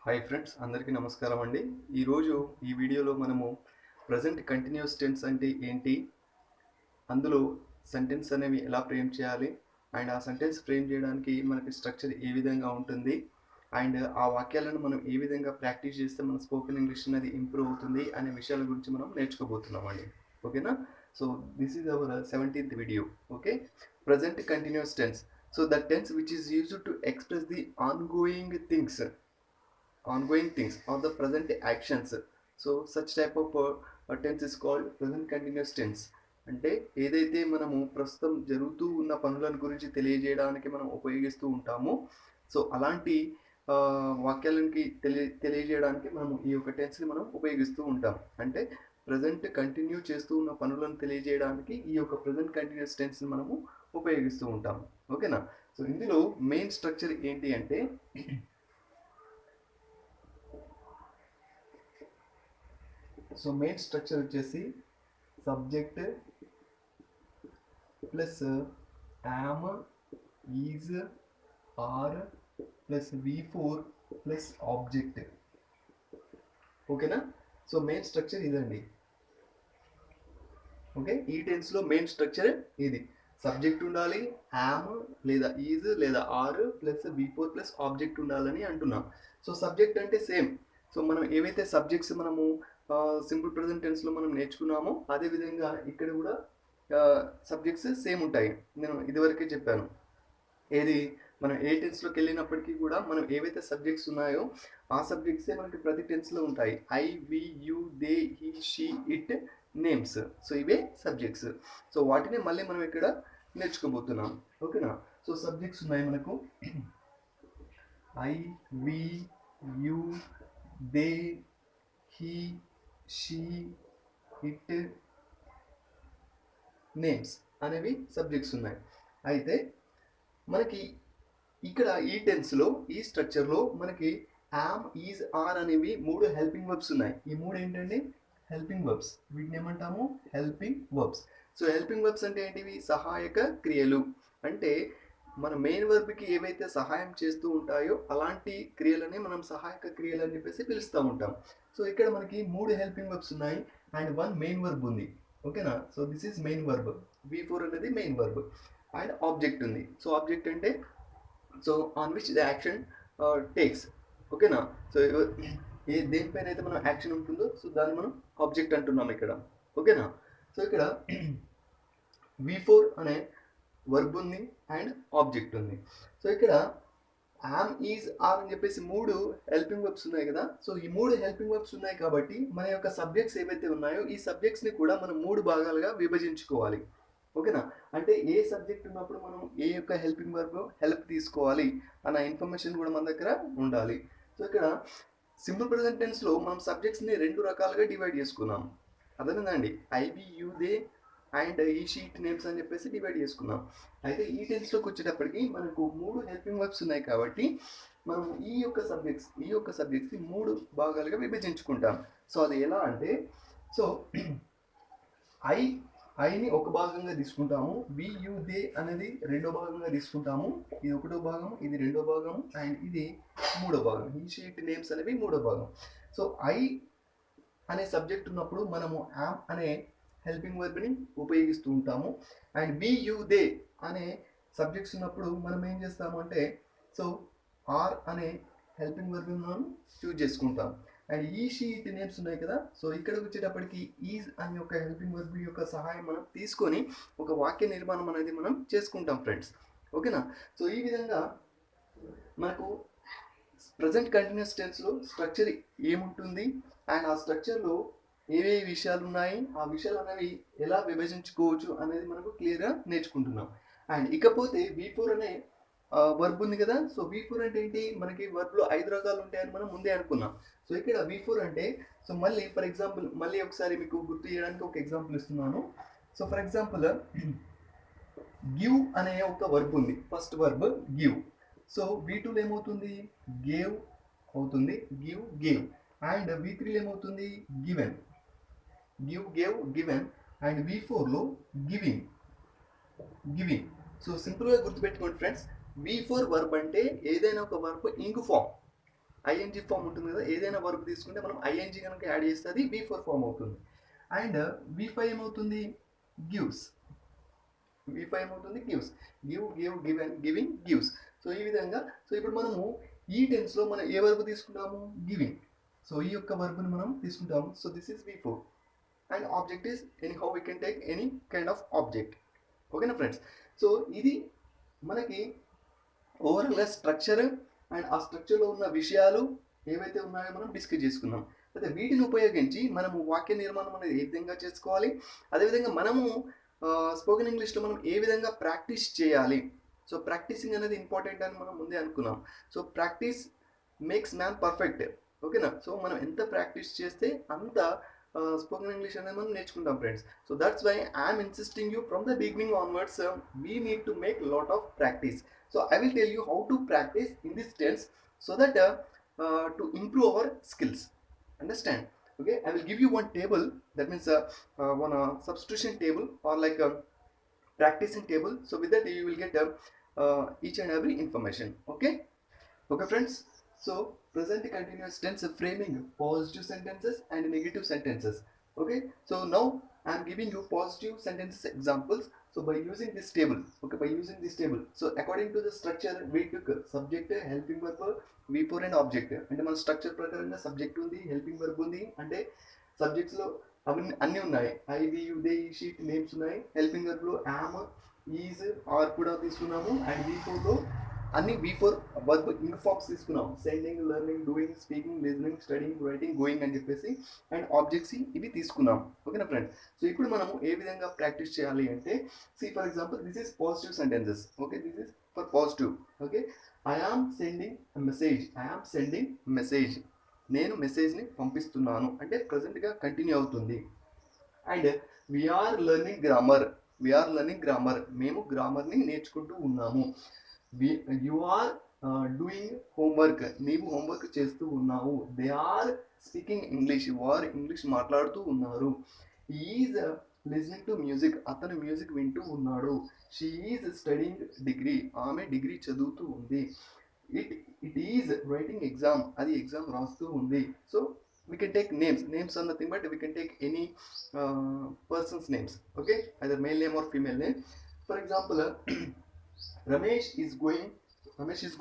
Hi friends, అందరికీ నమస్కారం అండి. ఈరోజు ఈ వీడియోలో మనము ప్రెజెంట్ కంటిన్యూస్ టెన్స్ అంటే ఏంటి, అందులో సెంటెన్స్ అనేవి ఎలా ఫ్రేమ్ చేయాలి, అండ్ ఆ సెంటెన్స్ ఫ్రేమ్ చేయడానికి మనకి స్ట్రక్చర్ ఏ విధంగా ఉంటుంది, అండ్ ఆ వాక్యాలను మనం ఏ విధంగా ప్రాక్టీస్ చేస్తే మన స్పోకెన్ ఇంగ్లీష్ అనేది ఇంప్రూవ్ అవుతుంది అనే విషయాల గురించి మనం నేర్చుకోబోతున్నాం అండి. ఓకేనా? So this is our 17th video. Okay, present continuous tense. So the tense which is used to express the ongoing things or the present actions. So such type of tense is called present continuous tense. అంటే ఏదైతే మనము ప్రస్తుతం జరుగుతూ ఉన్న పనులను గురించి తెలియజేయడానికి మనం ఉపయోగిస్తూ ఉంటామో, సో అలాంటి వాక్యాలకి తెలియజేయడానికి మనము ఈ యొక్క టెన్స్ని మనం ఉపయోగిస్తూ ఉంటాం. అంటే ప్రజెంట్ కంటిన్యూ చేస్తూ ఉన్న పనులను తెలియజేయడానికి ఈ యొక్క ప్రజెంట్ కంటిన్యూస్ టెన్స్ని మనము ఉపయోగిస్తూ ఉంటాం. ఓకేనా? సో ఇందులో మెయిన్ స్ట్రక్చర్ ఏంటి అంటే, సో మెయిన్ స్ట్రక్చర్ వచ్చేసి subject plus am, is, are plus V4 plus object. ఓకేనా? సో మెయిన్ స్ట్రక్చర్ ఇదండి. ఓకే, ఈ టెన్స్లో మెయిన్ స్ట్రక్చర్ ఇది. సబ్జెక్ట్ ఉండాలి, యామ్ లేదా ఈజ్ లేదా are plus V4 plus object ఉండాలని అంటున్నాం. సో సబ్జెక్ట్ అంటే సేమ్. సో మనం ఏవైతే సబ్జెక్ట్స్ మనము సింపుల్ ప్రెజెంట్ టెన్స్లో మనం నేర్చుకున్నామో అదే విధంగా ఇక్కడ కూడా సబ్జెక్ట్స్ సేమ్ ఉంటాయి. నేను ఇదివరకే చెప్పాను. ఏది మనం ఏ టెన్స్లోకి వెళ్ళినప్పటికీ కూడా మనం ఏవైతే సబ్జెక్ట్స్ ఉన్నాయో ఆ సబ్జెక్ట్సే మనకి ప్రతి టెన్స్లో ఉంటాయి. I, we, you, they, he, she, it, names. So ఇవే సబ్జెక్ట్స్. సో వాటిని మళ్ళీ మనం ఇక్కడ నేర్చుకోబోతున్నాం. ఓకేనా? సో సబ్జెక్ట్స్ ఉన్నాయి మనకు I, we, you, they, he, she, it, names అనేవి సబ్జెక్ట్స్ ఉన్నాయి. అయితే మనకి ఇక్కడ ఈ టెన్స్లో ఈ స్ట్రక్చర్లో మనకి యామ్, ఈజ్, ఆర్ అనేవి మూడు హెల్పింగ్ వర్బ్స్ ఉన్నాయి. ఈ మూడు ఏంటంటే హెల్పింగ్ వర్బ్స్. వీటిని ఏమంటాము? Helping verbs. So helping verbs అంటే ఏంటివి? సహాయక క్రియలు. అంటే మన మెయిన్ వర్బ్కి ఏవైతే సహాయం చేస్తూ ఉంటాయో అలాంటి క్రియలని మనం సహాయక క్రియలు అని చెప్పేసి పిలుస్తూ ఉంటాం. సో ఇక్కడ మనకి మూడు హెల్పింగ్ వర్బ్స్ ఉన్నాయి అండ్ వన్ మెయిన్ వర్బ్ ఉంది. ఓకేనా? So this is main verb. V4 అనేది మెయిన్ వర్బ్ అండ్ ఆబ్జెక్ట్ ఉంది. సో ఆబ్జెక్ట్ అంటే so on which the action takes. ఓకేనా? సో దేనిపైన అయితే మనం యాక్షన్ ఉంటుందో సో దాన్ని మనం ఆబ్జెక్ట్ అంటున్నాం ఇక్కడ. ఓకేనా? సో ఇక్కడ V4 అనే వర్బ్ ఉంది అండ్ ఆబ్జెక్ట్ ఉంది. సో ఇక్కడ యామ్, ఈజ్, ఆర్ అని చెప్పేసి మూడు హెల్పింగ్ వర్బ్స్ ఉన్నాయి కదా. సో ఈ మూడు హెల్పింగ్ వర్బ్స్ ఉన్నాయి కాబట్టి మన యొక్క సబ్జెక్ట్స్ ఏవైతే ఉన్నాయో ఈ సబ్జెక్ట్స్ని కూడా మనం మూడు భాగాలుగా విభజించుకోవాలి. ఓకేనా? అంటే ఏ సబ్జెక్ట్ ఉన్నప్పుడు మనం ఏ యొక్క హెల్పింగ్ వర్బ్ హెల్ప్ తీసుకోవాలి అన్న ఇన్ఫర్మేషన్ కూడా మన దగ్గర ఉండాలి. సో ఇక్కడ సింపుల్ ప్రెజెంట్ టెన్స్లో మనం సబ్జెక్ట్స్ని రెండు రకాలుగా డివైడ్ చేసుకున్నాం. అదేనండి, I, we, you, they and he she it names అని చెప్పేసి డివైడ్ చేసుకున్నాం. అయితే ఈ టెన్స్లోకి వచ్చేటప్పటికి మనకు మూడు హెల్పింగ్ వర్బ్స్ ఉన్నాయి కాబట్టి మనం ఈ యొక్క సబ్జెక్ట్స్ని మూడు భాగాలుగా విభజించుకుంటాం. సో అది ఎలా అంటే, సో ఐని ఒక భాగంగా తీసుకుంటాము, వి, యు, దే అనేది రెండో భాగంగా తీసుకుంటాము. ఇది ఒకటో భాగం, ఇది రెండో భాగం అండ్ ఇది మూడో భాగం. ఈ షీట్ నేమ్స్ అనేవి మూడో భాగం. సో ఐ అనే సబ్జెక్ట్ ఉన్నప్పుడు మనము యామ్ అనే హెల్పింగ్ వర్బ్ని ఉపయోగిస్తూ ఉంటాము. అండ్ వి, యు, దే అనే సబ్జెక్ట్స్ ఉన్నప్పుడు మనం ఏం చేస్తాము అంటే, సో ఆర్ అనే హెల్పింగ్ వర్బ్ని మనం చూజ్ చేసుకుంటాం. అండ్ ఈ షీట్ నేమ్స్ ఉన్నాయి కదా. సో ఇక్కడికి వచ్చేటప్పటికి ఈజ్ అనే ఒక హెల్పింగ్ వర్బ్ యొక్క సహాయం మనం తీసుకొని ఒక వాక్య నిర్మాణం అనేది మనం చేసుకుంటాం ఫ్రెండ్స్. ఓకేనా? సో ఈ విధంగా మనకు ప్రజెంట్ కంటిన్యూస్ టెన్స్లో స్ట్రక్చర్ ఏముంటుంది అండ్ ఆ స్ట్రక్చర్లో ఏవే విషయాలు ఉన్నాయి, ఆ విషయాలు అనేవి ఎలా విభజించుకోవచ్చు అనేది మనకు క్లియర్గా నేర్చుకుంటున్నాం. అండ్ ఇకపోతే V4 అనే వర్బ్ ఉంది కదా. సో V4 అంటే ఏంటి? మనకి వర్బ్లో 5 రకాలు ఉంటాయని మనం ముందే అనుకున్నాం. సో ఇక్కడ V4 అంటే, సో మళ్ళీ ఫర్ ఎగ్జాంపుల్ మళ్ళీ ఒకసారి మీకు గుర్తు చేయడానికి ఒక ఎగ్జాంపుల్ ఇస్తున్నాను. సో ఫర్ ఎగ్జాంపుల్ గివ్ అనే ఒక వర్బ్ ఉంది. First verb give. సో V2లో ఏమవుతుంది? గేవ్ అవుతుంది, గివ్, గేవ్. అండ్ V3లో ఏమవుతుంది? Given, give, gave, given. And V4లో గివింగ్, గివింగ్. సో సింపుల్గా గుర్తుపెట్టుకోండి ఫ్రెండ్స్, V4 వర్బ్ అంటే ఏదైనా ఒక verb ing form. ING form ఉంటుంది కదా, ఏదైనా వర్బ్ తీసుకుంటే మనం ఐఎన్జీ కనుక యాడ్ చేస్తే అది V4 ఫామ్ అవుతుంది. అండ్ V5 ఏమవుతుంది? గివ్స్. V5 ఏమవుతుంది? Gives. Give and giving gives. So ఈ విధంగా, సో ఇప్పుడు మనము ఈ టెన్స్లో మనం ఏ వర్బ్ తీసుకుంటాము? గివింగ్. సో ఈ యొక్క వర్బ్ని మనం తీసుకుంటాము. So this is V4 and object is anyhow we can take any kind of object. ఓకేనా ఫ్రెండ్స్? సో ఇది మనకి ఓవరాల్గా స్ట్రక్చర్ అండ్ ఆ స్ట్రక్చర్లో ఉన్న విషయాలు ఏవైతే ఉన్నాయో మనం డిస్కస్ చేసుకున్నాం. అయితే వీటిని ఉపయోగించి మనము వాక్య నిర్మాణం అనేది ఏ విధంగా చేసుకోవాలి, అదేవిధంగా మనము స్పోకెన్ ఇంగ్లీష్లో మనం ఏ విధంగా ప్రాక్టీస్ చేయాలి. సో ప్రాక్టీసింగ్ అనేది ఇంపార్టెంట్ అని మనం ముందే అనుకున్నాం. So practice makes man perfect. ఓకేనా? సో మనం ఎంత ప్రాక్టీస్ చేస్తే అంత స్పోకెన్ ఇంగ్లీష్ అనేది మనం నేర్చుకుంటాం friends. So that's why I'm insisting you from the beginning onwards we need to make lot of practice. So I will tell you how to practice in this tense so that to improve our skills. Understand? Okay, I will give you one table, that means one substitution table or like a practicing table. So with that you will get each and every information. Okay, friends. So present continuous tense framing positive sentences and negative sentences. Okay, so now I am giving you positive sentences examples. So by using this table, okay, by using this table, so according to the structure we took subject, helping verb, V4 and object. అంటే మన structure ప్రకారంగా subject ఉంది, helping verb ఉంది, అంటే subjects లో అవన్నీ అన్నీ ఉన్నాయి. ఐ వి యు దే ఈ షీట్ నేమ్స్ ఉన్నాయి. హెల్పింగ్ వర్బ్ లో యామ్, ఈజ్, ఆర్ కూడా తీసుకున్నాము. అండ్ V4 లో అన్ని V4 వర్బ్ ఇంక్ ఫార్మ్స్ తీసుకున్నాం. Sending, learning, doing, speaking, listening, studying, writing, going అని చెప్పేసి అండ్ ఆబ్జెక్ట్స్ ఇవి తీసుకున్నాం. ఓకేనా ఫ్రెండ్స్? సో ఇప్పుడు మనము ఏ విధంగా ప్రాక్టీస్ చేయాలి అంటే, see for example this is positive sentences. Okay, this is for positive. Okay, I am sending message. I am sending message. నేను మెసేజ్ని పంపిస్తున్నాను అంటే ప్రజెంట్గా కంటిన్యూ అవుతుంది. And we're learning grammar. We're learning grammar. మేము గ్రామర్ని నేర్చుకుంటూ ఉన్నాము. You are doing homework. నీవు హోంవర్క్ చేస్తూ ఉన్నావు. They are speaking English. వారు ఇంగ్లీష్ మాట్లాడుతూ ఉన్నారు. Is listening to music. అతను మ్యూజిక్ వింటూ ఉన్నాడు. She is studying degree. ఆమె డిగ్రీ చదువుతూ ఉంది. It is writing exam. అది ఎగ్జామ్ రాస్తూ ఉంది. So we can take names. Names are nothing but we can take any person's names. Okay, either male name or female name. For example, Ramesh is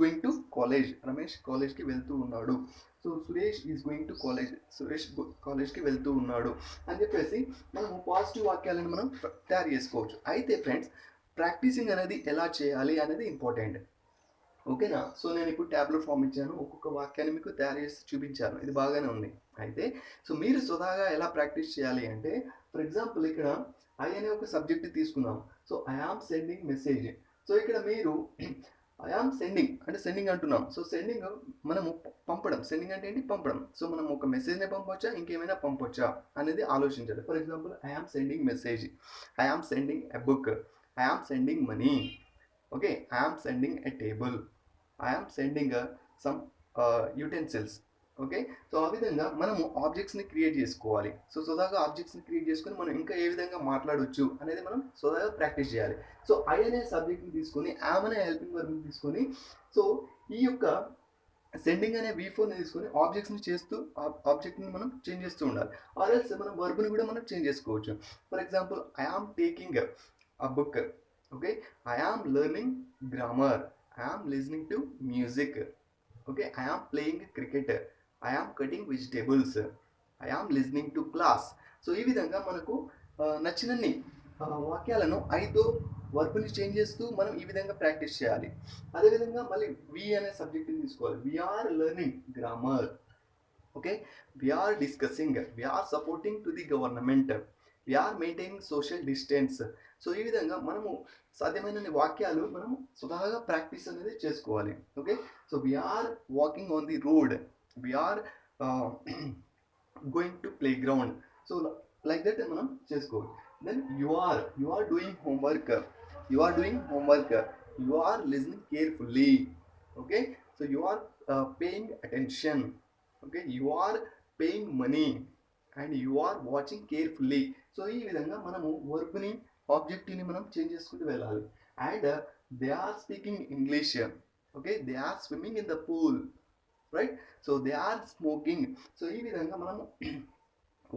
going to college. Ramesh college ki veltu unnadu. So Suresh is going to college. Suresh college ki veltu unnadu అని చెప్పేసి మనం positive వాక్యాలను మనం తయారు చేసుకోవచ్చు. అయితే friends, practising అనేది ఎలా చేయాలి అనేది ఇంపార్టెంట్. ఓకేనా? సో నేను ఇప్పుడు ట్యాబ్లెట్ ఫామ్ ఇచ్చాను, ఒక్కొక్క వాక్యాన్ని మీకు తయారు చేసి చూపించాను. ఇది బాగానే ఉంది. అయితే సో మీరు స్వతహాగా ఎలా ప్రాక్టీస్ చేయాలి అంటే, ఫర్ ఎగ్జాంపుల్ ఇక్కడ ఐ అనే ఒక సబ్జెక్ట్ తీసుకున్నాం. So I am sending message. So ఇక్కడ మీరు ఐ ఆమ్ సెండింగ్ అంటే సెండింగ్ అంటున్నాం. సో సెండింగ్ మనము పంపడం. సెండింగ్ అంటే ఏంటి? పంపడం. సో మనం ఒక మెసేజ్నే పంపొచ్చా, ఇంకేమైనా పంపొచ్చా అనేది ఆలోచించాలి. For example I am sending message, I am sending a book, I am sending money. Okay, I am sending a table, I am sending some utensils. Okay, so ఆ విధంగా మనము ఆబ్జెక్ట్స్ని క్రియేట్ చేసుకోవాలి. సో సోదాగా ఆబ్జెక్ట్స్ని క్రియేట్ చేసుకొని మనం ఇంకా ఏ విధంగా మాట్లాడవచ్చు అనేది మనం సోదాగా ప్రాక్టీస్ చేయాలి. సో ఐ అనే సబ్జెక్ట్ని తీసుకొని, యామ్ అనే హెల్పింగ్ వర్బ్ని తీసుకొని, సో ఈ యొక్క సెండింగ్ అనే V4ని తీసుకొని ఆబ్జెక్ట్స్ని చేస్తూ ఆబ్జెక్ట్ని మనం చేంజ్ చేస్తూ ఉండాలి. ఆర్ఎల్స్ మనం వర్బ్ని కూడా మనం చేంజ్ చేసుకోవచ్చు. For example I am taking a book. Okay, I am learning grammar, I am listening to music. Okay, I am playing cricket. I am cutting vegetables. I am listening to class. So ఈ విధంగా మనకు నచ్చినన్ని వాక్యాలను ఐదో వర్బ్ని change చేస్తూ మనం ఈ విధంగా practice చేయాలి. అదేవిధంగా మళ్ళీ వి అనే సబ్జెక్ట్ని తీసుకోవాలి. We're learning grammar. Okay, we're discussing, we're supporting to the government, we're maintaining social distance. So ఈ విధంగా మనము సాధ్యమైన వాక్యాలు మనం స్వతహాగా ప్రాక్టీస్ అనేది చేసుకోవాలి. Okay, so we're walking on the road, we're going to play ground. So like that మనం చేసుకోవాలి. Then you are doing homework, you are doing homework, you are listening carefully. Okay, so you are paying attention. Okay, you are paying money and you are watching carefully. So ఈ విధంగా మనము వర్బ్ని ఆబ్జెక్ట్ని మనం change చేసుకుంటూ వెళ్ళాలి. And they are speaking English. Okay, they are swimming in the pool. Right. So they are smoking. So ఈ విధంగా మనము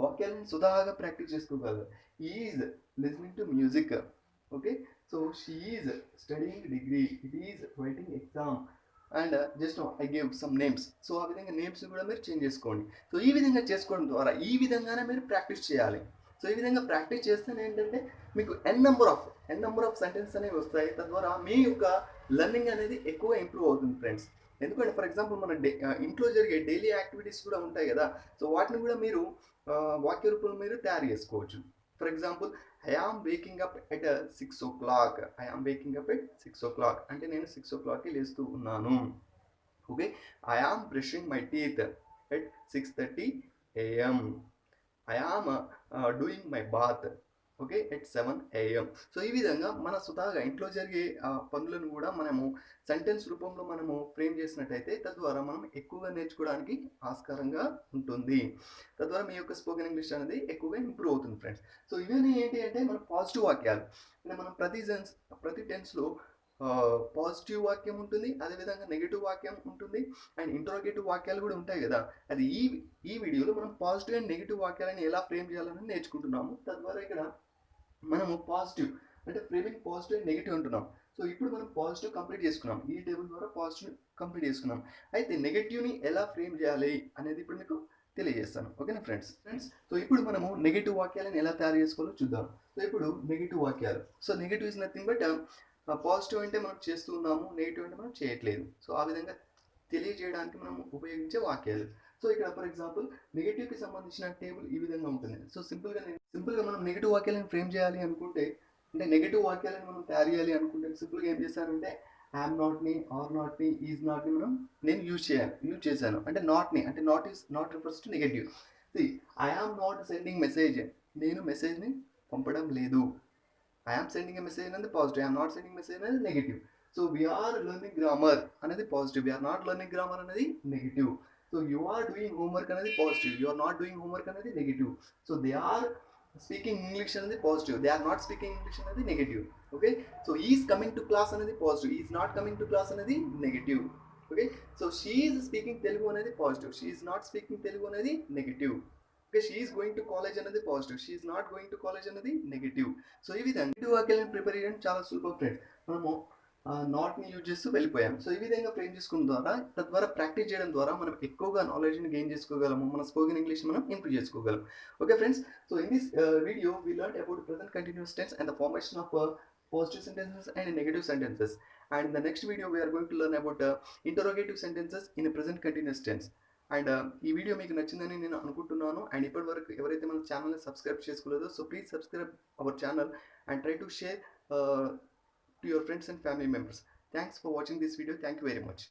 వాక్యాలను సుధాగా ప్రాక్టీస్ చేసుకోగలరు. Is listening to music. Okay. So she is studying degree, it is writing exam and just I gave some names. So ఆ విధంగా names కూడా మీరు చేంజ్ చేసుకోండి. సో ఈ విధంగా చేసుకోవడం ద్వారా ఈ విధంగానే మీరు ప్రాక్టీస్ చేయాలి. సో ఈ విధంగా ప్రాక్టీస్ చేస్తేనే ఏంటంటే మీకు ఎన్ నెంబర్ ఆఫ్ సెంటెన్సెస్ అనేవి వస్తాయి. తద్వారా మీ యొక్క లెర్నింగ్ అనేది ఎక్కువ ఇంప్రూవ్ అవుతుంది ఫ్రెండ్స్. ఎందుకంటే ఫర్ ఎగ్జాంపుల్ మన ఇంట్లో జరిగే డైలీ యాక్టివిటీస్ కూడా ఉంటాయి కదా. సో వాటిని కూడా మీరు వాక్య రూపంలో మీరు తయారు చేసుకోవచ్చు. For example, I am waking up at 6 o'clock. I am waking up at 6 o'clock అంటే నేను 6 o'clockకి లేస్తూ ఉన్నాను. Okay. I am brushing my teeth at 6:30 AM. I am doing my bath okay at 7 AM. So ఈ విధంగా మన స్వతహాగా ఇంట్లో జరిగే పనులను కూడా మనము సెంటెన్స్ రూపంలో మనము ఫ్రేమ్ చేసినట్టయితే తద్వారా మనం ఎక్కువగా నేర్చుకోవడానికి ఆస్కారంగా ఉంటుంది. తద్వారా మీ యొక్క స్పోకెన్ ఇంగ్లీష్ అనేది ఎక్కువగా ఇంప్రూవ్ అవుతుంది ఫ్రెండ్స్. సో ఇవన్నీ ఏంటి అంటే మన పాజిటివ్ వాక్యాలు. అంటే మనం ప్రతి టెన్స్లో పాజిటివ్ వాక్యం ఉంటుంది, అదేవిధంగా నెగిటివ్ వాక్యం ఉంటుంది, అండ్ ఇంట్రోగేటివ్ వాక్యాలు కూడా ఉంటాయి కదా. అది ఈ వీడియోలో మనం పాజిటివ్ అండ్ నెగిటివ్ వాక్యాలను ఎలా ఫ్రేమ్ చేయాలని నేర్చుకుంటున్నాము. తద్వారా ఇక్కడ మనము పాజిటివ్ అంటే ఫ్రేమింగ్ పాజిటివ్ అండ్ నెగిటివ్ అంటున్నాం. సో ఇప్పుడు మనం పాజిటివ్ కంప్లీట్ చేసుకున్నాం, ఈ టేబుల్ ద్వారా పాజిటివ్ కంప్లీట్ చేసుకున్నాం. అయితే నెగిటివ్ని ఎలా ఫ్రేమ్ చేయాలి అనేది ఇప్పుడు మీకు తెలియజేస్తాను. ఓకేనా ఫ్రెండ్స్. సో ఇప్పుడు మనము నెగిటివ్ వాక్యాలను ఎలా తయారు చేసుకోవాలో చూద్దాం. సో ఇప్పుడు నెగిటివ్ వాక్యాలు. So negative is nothing but positive అంటే మనం చేస్తూ ఉన్నాము, నెగిటివ్ అంటే మనం చేయట్లేదు. సో ఆ విధంగా తెలియజేయడానికి మనం ఉపయోగించే వాక్యాలు. సో ఇక్కడ ఫర్ ఎగ్జాంపుల్ నెగిటివ్కి సంబంధించిన టేబుల్ ఈ విధంగా ఉంటుంది. సో సింపుల్గా మనం నెగిటివ్ వాక్యాలను ఫ్రేమ్ చేయాలి అనుకుంటే, అంటే నెగిటివ్ వాక్యాలను మనం తయారు చేయాలి అనుకుంటే సింపుల్గా ఏం చేశానంటే ఐఎమ్ నాట్ని, ఆర్ నాట్ని, ఈజ్ నాట్ని నేను యూజ్ చేశాను. అంటే నాట్ని అంటే not refers to negative. I am not sending message, నేను మెసేజ్ని పంపడం లేదు. I am sending a message అనేది positive, I am not sending message అనేది negative. So we are learning grammar అనేది positive, we are not learning grammar అనేది negative. So you are doing homework అనేది positive, you are not doing homework అనేది negative. So they are speaking English అనేది positive, they are not speaking English అనేది negative. Okay. So he is coming to class అనేది positive, he is not coming to class అనేది negative. Okay. So she is speaking Telugu అనేది positive, she is not speaking Telugu అనేది negative. Okay. She is going to college అనేది positive, she is not going to college అనేది negative. So ఈ విధంగా negative వాక్యాలను prepare చేయడం చాలా సులభం ఫ్రెండ్స్. మనము నాట్ని యూజ్ చేస్తూ వెళ్ళిపోయాం. సో ఈ విధంగా ఫ్రేమ్ చేసుకున్న ద్వారా తద్వారా ప్రాక్టీస్ చేయడం ద్వారా మనం ఎక్కువగా నాలెడ్జ్ని గెయిన్ చేసుకోగలము, మన స్పోకెన్ ఇంగ్లీష్ మనం ఇంప్రూవ్ చేసుకోగలం. Okay friends. So in this video we learn about present continuous tense and the formation of positive sentences and negative sentences. And in the next video we are going to learn about interrogative sentences in a present continuous tense. And ఈ video మీకు నచ్చిందని నేను అనుకుంటున్నాను. And ఇప్పటి వరకు ఎవరైతే మన ఛానల్ని సబ్స్క్రైబ్ చేసుకోలేదో so please subscribe our channel and try to share to your friends and family members. Thanks for watching this video. Thank you very much.